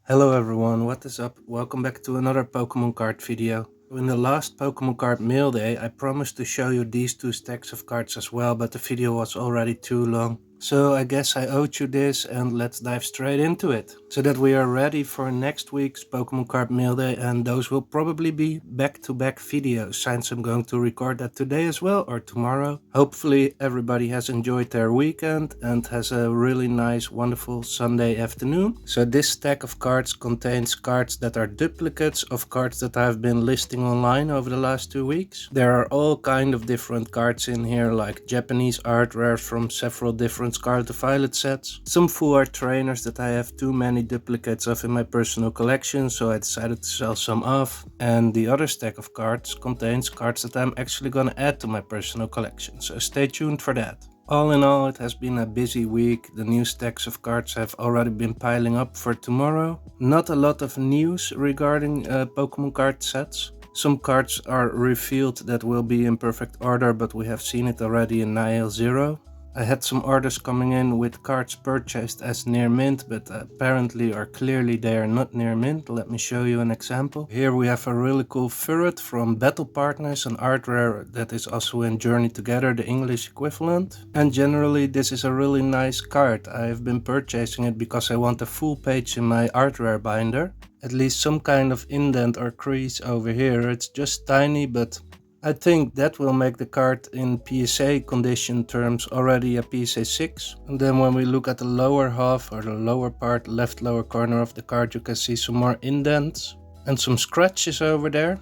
Hello everyone, what is up? Welcome back to another Pokemon card video. In the last Pokemon card mail day, I promised to show you these two stacks of cards as well, but the video was already too long. So I guess I owed you this and let's dive straight into it. So that we are ready for next week's Pokemon card mail day, and those will probably be back-to-back videos since I'm going to record that today as well or tomorrow. Hopefully everybody has enjoyed their weekend and has a really nice wonderful Sunday afternoon. So this stack of cards contains cards that are duplicates of cards that I've been listing online over the last 2 weeks. There are all kind of different cards in here, like Japanese art rares from several different Scarlet Violet sets, some full art trainers that I have too many duplicates of in my personal collection, so I decided to sell some off, and the other stack of cards contains cards that I'm actually gonna add to my personal collection, so stay tuned for that. All in all, it has been a busy week. The new stacks of cards have already been piling up for tomorrow. Not a lot of news regarding Pokemon card sets. Some cards are revealed that will be in perfect order, but we have seen it already in Nihil Zero. I had some orders coming in with cards purchased as near mint, but apparently or clearly they are not near mint. Let me show you an example. Here we have a really cool Furret from Battle Partners, an art rare that is also in Journey Together, the English equivalent. And generally this is a really nice card. I have been purchasing it because I want a full page in my art rare binder. At least some kind of indent or crease over here. It's just tiny, but I think that will make the card in PSA condition terms already a PSA 6. And then when we look at the lower half or the lower part, left lower corner of the card, you can see some more indents and some scratches over there.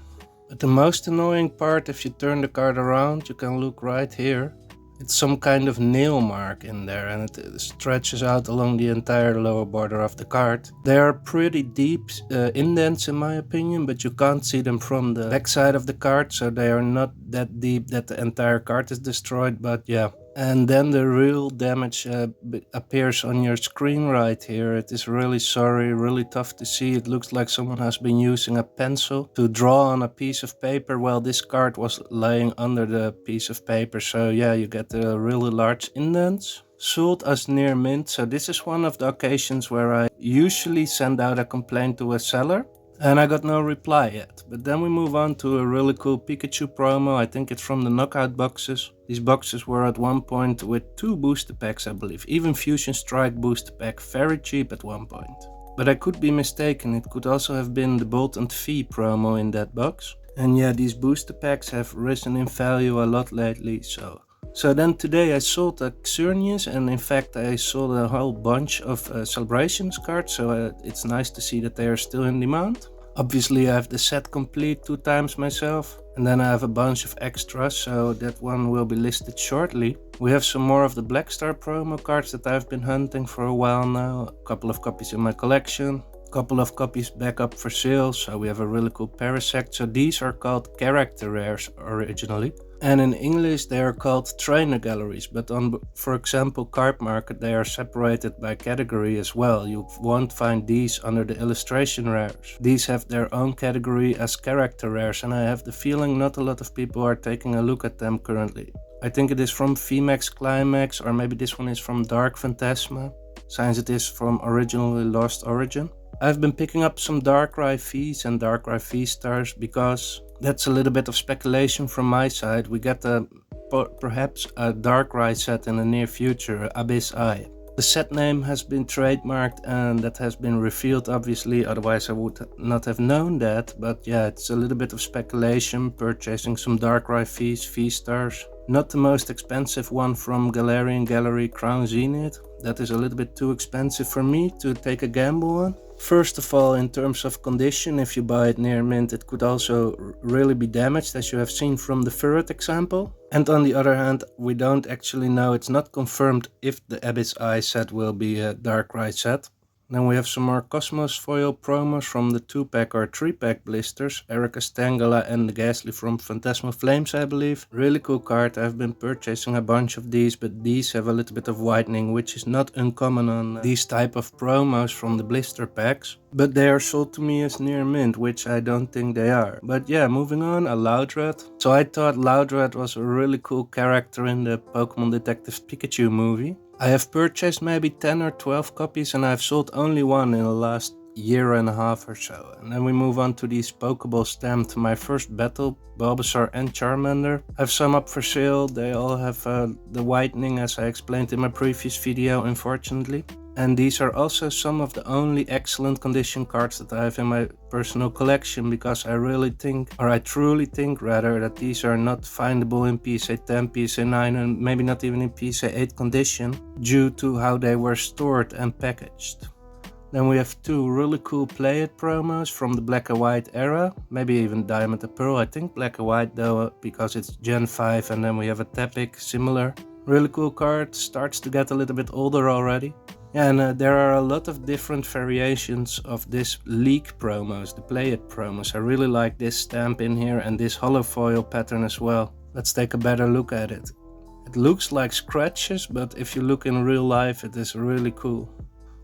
But the most annoying part, if you turn the card around, you can look right here. It's some kind of nail mark in there, and it stretches out along the entire lower border of the card. They are pretty deep indents in my opinion, but you can't see them from the backside of the card, so they are not that deep that the entire card is destroyed, but yeah. And then the real damage appears on your screen right here. It is really sorry, really tough to see. It looks like someone has been using a pencil to draw on a piece of paper while this card was laying under the piece of paper. So yeah, you get the really large indents. Sold as near mint, so this is one of the occasions where I usually send out a complaint to a seller. And I got no reply yet. But then we move on to a really cool Pikachu promo. I think it's from the knockout boxes. These boxes were at one point with 2 booster packs, I believe. Even Fusion Strike booster pack, very cheap at one point. But I could be mistaken. It could also have been the Bolt and Fee promo in that box. And yeah, these booster packs have risen in value a lot lately, So then today I sold a Xerneas, and in fact I sold a whole bunch of Celebrations cards, so it's nice to see that they are still in demand. Obviously I have the set complete 2 times myself, and then I have a bunch of extras, so that one will be listed shortly. We have some more of the Black Star promo cards that I've been hunting for a while now, a couple of copies in my collection. Couple of copies back up for sale, so we have a really cool Parasect. So these are called character rares originally, and in English they are called trainer galleries, but on, for example, Card Market, they are separated by category as well. You won't find these under the illustration rares. These have their own category as character rares, and I have the feeling not a lot of people are taking a look at them currently. I think it is from VMAX Climax, or maybe this one is from Dark Phantasma, since it is from originally Lost Origin. I've been picking up some Darkrai Vs and Darkrai V-Stars because that's a little bit of speculation from my side. We get perhaps a Darkrai set in the near future, Abyss Eye. The set name has been trademarked and that has been revealed obviously, otherwise I would not have known that. But yeah, it's a little bit of speculation, purchasing some Darkrai Vs, V-Stars. Not the most expensive one from Galarian Gallery Crown Zenith. That is a little bit too expensive for me to take a gamble on. First of all, in terms of condition, if you buy it near mint, it could also really be damaged, as you have seen from the Furret example. And on the other hand, we don't actually know, it's not confirmed if the Abyss Eye set will be a Darkrai set. Then we have some more Cosmos foil promos from the 2-pack or 3-pack blisters. Erica Stangela and the Ghastly from Phantasmal Flames, I believe. Really cool card. I've been purchasing a bunch of these, but these have a little bit of whitening, which is not uncommon on these type of promos from the blister packs. But they are sold to me as near mint, which I don't think they are. But yeah, moving on, a Loudred. So I thought Loudred was a really cool character in the Pokemon Detective Pikachu movie. I have purchased maybe 10 or 12 copies and I've sold only one in the last year and a half or so. And then we move on to these Pokeball stamped My First Battle, Bulbasaur and Charmander. I have some up for sale. They all have the whitening, as I explained in my previous video, unfortunately. And these are also some of the only excellent condition cards that I have in my personal collection, because I really think, or I truly think rather, that these are not findable in PSA 10, PSA 9 and maybe not even in PSA 8 condition due to how they were stored and packaged. Then we have two really cool Play It promos from the Black and White era, maybe even Diamond and Pearl. I think Black and White though, because it's Gen 5, and then we have a Tepic similar. Really cool card, starts to get a little bit older already. And there are a lot of different variations of this leak promos, the Play It promos. I really like this stamp in here and this hollow foil pattern as well. Let's take a better look at it. It looks like scratches, but if you look in real life, it is really cool.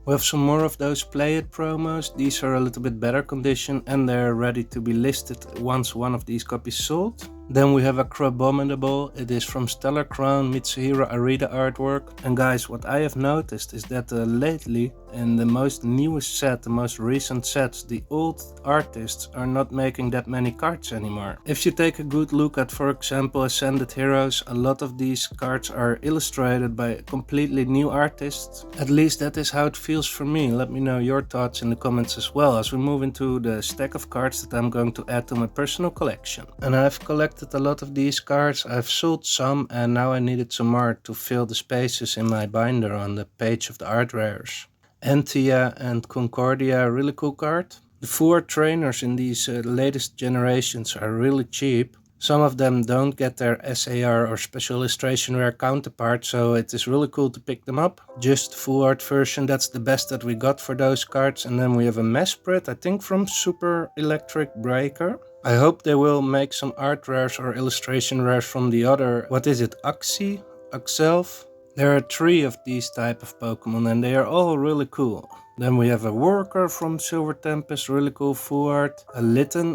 We have some more of those Play It promos. These are a little bit better condition and they're ready to be listed once one of these copies sold. Then we have a Crabominable. It is from Stellar Crown, Mitsuhiro Arita artwork. And guys, what I have noticed is that lately, in the most newest set, the most recent sets, the old artists are not making that many cards anymore. If you take a good look at, for example, Ascended Heroes, a lot of these cards are illustrated by completely new artists. At least that is how it feels for me. Let me know your thoughts in the comments as well, as we move into the stack of cards that I'm going to add to my personal collection. And I've collected a lot of these cards. I've sold some and now I needed some more to fill the spaces in my binder on the page of the art rares. Antia and Concordia, really cool card. The full art trainers in these latest generations are really cheap. Some of them don't get their SAR or special illustration rare counterpart, so it is really cool to pick them up. Just full art version, that's the best that we got for those cards. And then we have a Mesprit, I think from Super Electric Breaker. I hope they will make some art rares or illustration rares from the other, what is it, Axelf? There are 3 of these type of Pokemon and they are all really cool. Then we have a Worker from Silver Tempest, really cool full art. A Litten,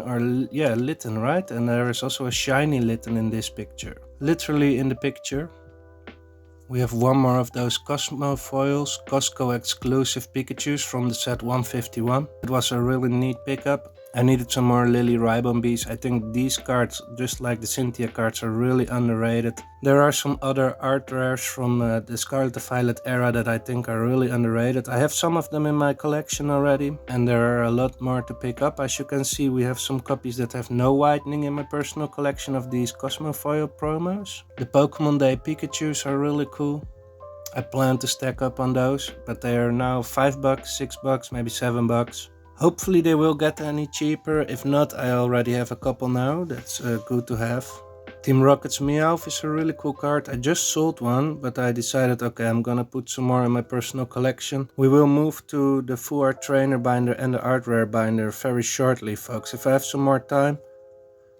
Litten, right? And there is also a shiny Litten in this picture. Literally in the picture. We have one more of those Cosmo foils, Costco exclusive Pikachus from the set 151. It was a really neat pickup. I needed some more Lily Ribombees. I think these cards, just like the Cynthia cards, are really underrated. There are some other art rares from the Scarlet and Violet era that I think are really underrated. I have some of them in my collection already, and there are a lot more to pick up. As you can see, we have some copies that have no whitening in my personal collection of these Cosmo foil promos. The Pokemon Day Pikachus are really cool. I plan to stack up on those, but they are now $5, $6, maybe $7. Hopefully they will get any cheaper. If not, I already have a couple now. That's good to have. Team Rocket's Meowth is a really cool card. I just sold one, but I decided, okay, I'm gonna put some more in my personal collection. We will move to the full art trainer binder and the art rare binder very shortly, folks, if I have some more time.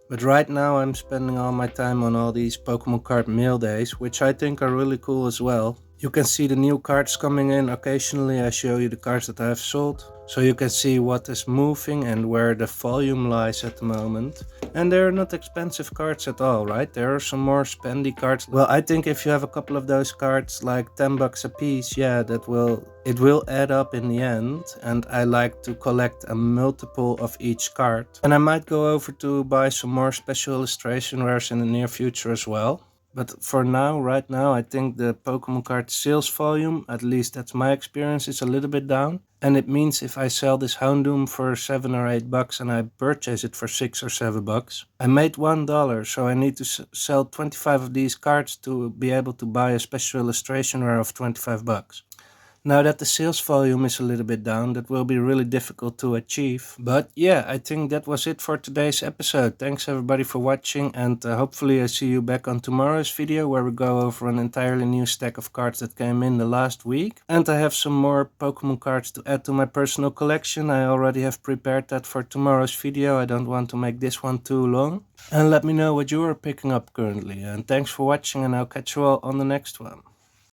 But right now I'm spending all my time on all these Pokemon card mail days, which I think are really cool as well. You can see the new cards coming in. Occasionally I show you the cards that I have sold, so you can see what is moving and where the volume lies at the moment. And they're not expensive cards at all, right? There are some more spendy cards. Well, I think if you have a couple of those cards, like $10 a piece, yeah, it will add up in the end. And I like to collect a multiple of each card. And I might go over to buy some more special illustration rares in the near future as well. But for now, right now, I think the Pokemon card sales volume, at least that's my experience, is a little bit down. And it means if I sell this Houndoom for $7 or $8 and I purchase it for $6 or $7, I made $1, so I need to sell 25 of these cards to be able to buy a special illustration rare of $25. Now that the sales volume is a little bit down, that will be really difficult to achieve. But yeah, I think that was it for today's episode. Thanks everybody for watching, and hopefully I see you back on tomorrow's video where we go over an entirely new stack of cards that came in the last week. And I have some more Pokemon cards to add to my personal collection. I already have prepared that for tomorrow's video. I don't want to make this one too long. And let me know what you are picking up currently. And thanks for watching, and I'll catch you all on the next one.